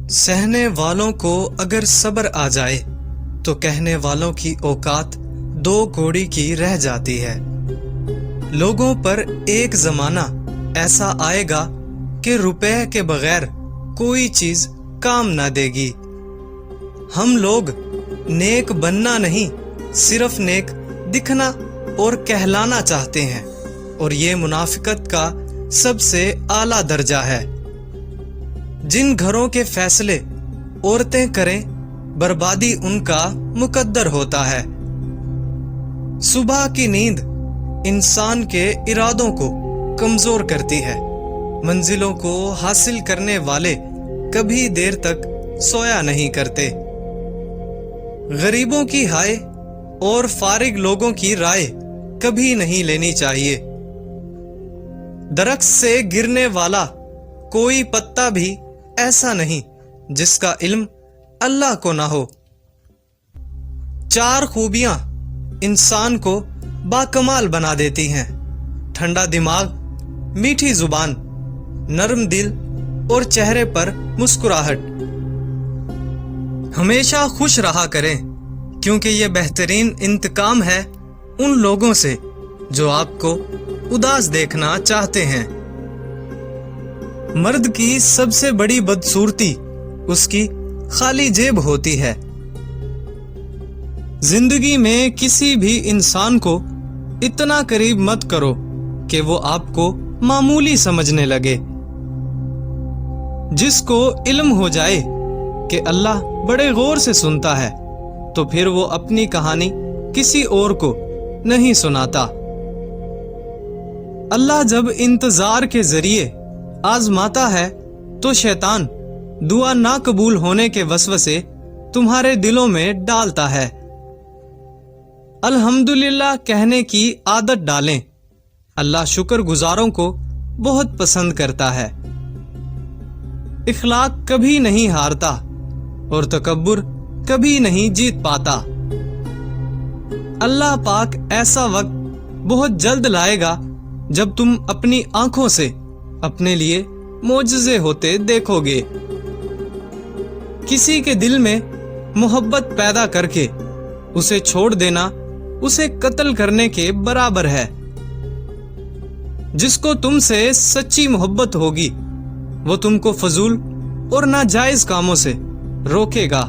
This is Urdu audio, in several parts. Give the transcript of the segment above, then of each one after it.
سہنے والوں کو اگر صبر آ جائے تو کہنے والوں کی اوقات دو کوڑی کی رہ جاتی ہے۔ لوگوں پر ایک زمانہ ایسا آئے گا کہ روپے کے بغیر کوئی چیز کام نہ دے گی۔ ہم لوگ نیک بننا نہیں، صرف نیک دکھنا اور کہلانا چاہتے ہیں، اور یہ منافقت کا سب سے اعلیٰ درجہ ہے۔ جن گھروں کے فیصلے عورتیں کریں، بربادی ان کا مقدر ہوتا ہے۔ صبح کی نیند انسان کے ارادوں کو کمزور کرتی ہے۔ منزلوں کو حاصل کرنے والے کبھی دیر تک سویا نہیں کرتے۔ غریبوں کی ہائے اور فارغ لوگوں کی رائے کبھی نہیں لینی چاہیے۔ درخت سے گرنے والا کوئی پتا بھی ایسا نہیں جس کا علم اللہ کو نہ ہو۔ چار خوبیاں انسان کو باکمال بنا دیتی ہیں: ٹھنڈا دماغ، میٹھی زبان، نرم دل اور چہرے پر مسکراہٹ۔ ہمیشہ خوش رہا کریں، کیونکہ یہ بہترین انتقام ہے ان لوگوں سے جو آپ کو اداس دیکھنا چاہتے ہیں۔ مرد کی سب سے بڑی بدصورتی اس کی خالی جیب ہوتی ہے۔ زندگی میں کسی بھی انسان کو اتنا قریب مت کرو کہ وہ آپ کو معمولی سمجھنے لگے۔ جس کو علم ہو جائے کہ اللہ بڑے غور سے سنتا ہے تو پھر وہ اپنی کہانی کسی اور کو نہیں سناتا۔ اللہ جب انتظار کے ذریعے آزماتا ہے تو شیطان دعا نہ قبول ہونے کے وسوسے تمہارے دلوں میں ڈالتا ہے۔ الحمدللہ کہنے کی عادت ڈالیں، اللہ شکر گزاروں کو بہت پسند کرتا ہے۔ اخلاق کبھی نہیں ہارتا اور تکبر کبھی نہیں جیت پاتا۔ اللہ پاک ایسا وقت بہت جلد لائے گا جب تم اپنی آنکھوں سے اپنے لیے معجزے ہوتے دیکھو گے۔ کسی کے دل میں محبت پیدا کر کے اسے چھوڑ دینا اسے قتل کرنے کے برابر ہے۔ جس کو تم سے سچی محبت ہوگی وہ تم کو فضول اور ناجائز کاموں سے روکے گا۔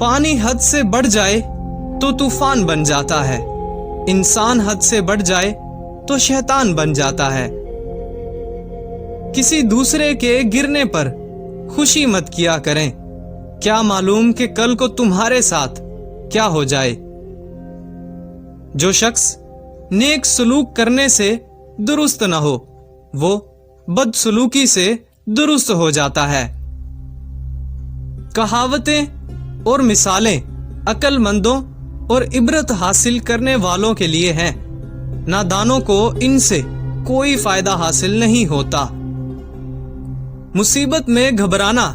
پانی حد سے بڑھ جائے تو طوفان بن جاتا ہے، انسان حد سے بڑھ جائے تو شیطان بن جاتا ہے۔ کسی دوسرے کے گرنے پر خوشی مت کیا کریں، کیا معلوم کہ کل کو تمہارے ساتھ کیا ہو جائے۔ جو شخص نیک سلوک کرنے سے درست نہ ہو وہ بد سلوکی سے درست ہو جاتا ہے۔ کہاوتیں اور مثالیں عقل مندوں اور عبرت حاصل کرنے والوں کے لیے ہیں، نادانوں کو ان سے کوئی فائدہ حاصل نہیں ہوتا۔ مصیبت میں گھبرانا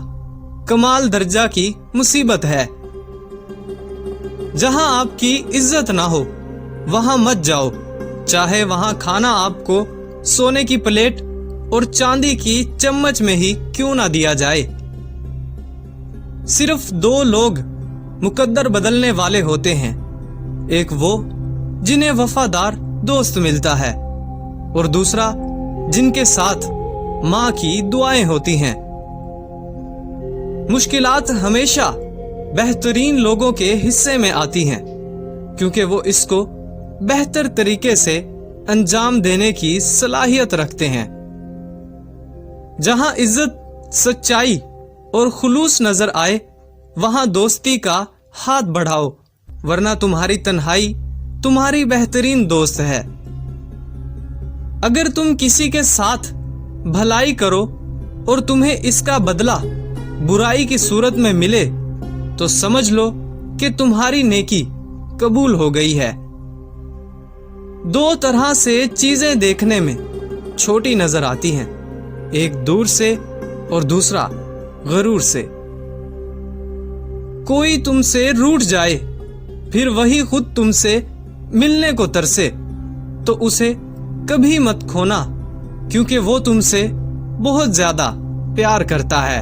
کمال درجہ کی مصیبت ہے۔ جہاں آپ کی عزت نہ ہو وہاں مت جاؤ، چاہے وہاں کھانا آپ کو سونے کی پلیٹ اور چاندی کی چمچ میں ہی کیوں نہ دیا جائے۔ صرف دو لوگ مقدر بدلنے والے ہوتے ہیں، ایک وہ جنہیں وفادار دوست ملتا ہے اور دوسرا جن کے ساتھ ماں کی دعائیں ہوتی ہیں۔ مشکلات ہمیشہ بہترین لوگوں کے حصے میں آتی ہیں، کیونکہ وہ اس کو بہتر طریقے سے انجام دینے کی صلاحیت رکھتے ہیں۔ جہاں عزت، سچائی اور خلوص نظر آئے وہاں دوستی کا ہاتھ بڑھاؤ، ورنہ تمہاری تنہائی تمہاری بہترین دوست ہے۔ اگر تم کسی کے ساتھ بھلائی کرو اور تمہیں اس کا بدلہ برائی کی صورت میں ملے تو سمجھ لو کہ تمہاری نیکی قبول ہو گئی ہے۔ دو طرح سے چیزیں دیکھنے میں چھوٹی نظر آتی ہیں، ایک دور سے اور دوسرا غرور سے۔ کوئی تم سے روٹھ جائے پھر وہی خود تم سے ملنے کو ترسے تو اسے کبھی مت کھونا، کیونکہ وہ تم سے بہت زیادہ پیار کرتا ہے۔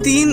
3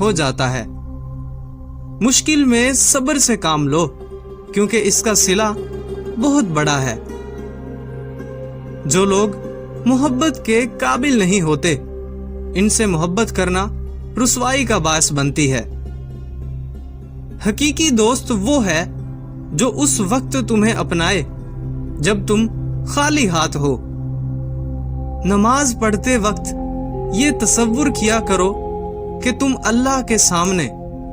ہو جاتا ہے۔ مشکل میں صبر سے کام لو، کیونکہ اس کا صلہ بہت بڑا ہے۔ جو لوگ محبت کے قابل نہیں ہوتے، ان سے محبت کرنا رسوائی کا باعث بنتی ہے۔ حقیقی دوست وہ ہے جو اس وقت تمہیں اپنائے جب تم خالی ہاتھ ہو۔ نماز پڑھتے وقت یہ تصور کیا کرو کہ تم اللہ کے سامنے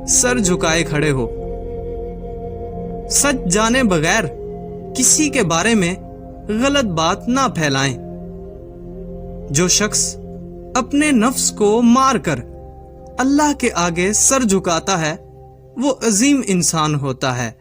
سر جھکائے کھڑے ہو۔ سچ جانے بغیر کسی کے بارے میں غلط بات نہ پھیلائیں۔ جو شخص اپنے نفس کو مار کر اللہ کے آگے سر جھکاتا ہے وہ عظیم انسان ہوتا ہے۔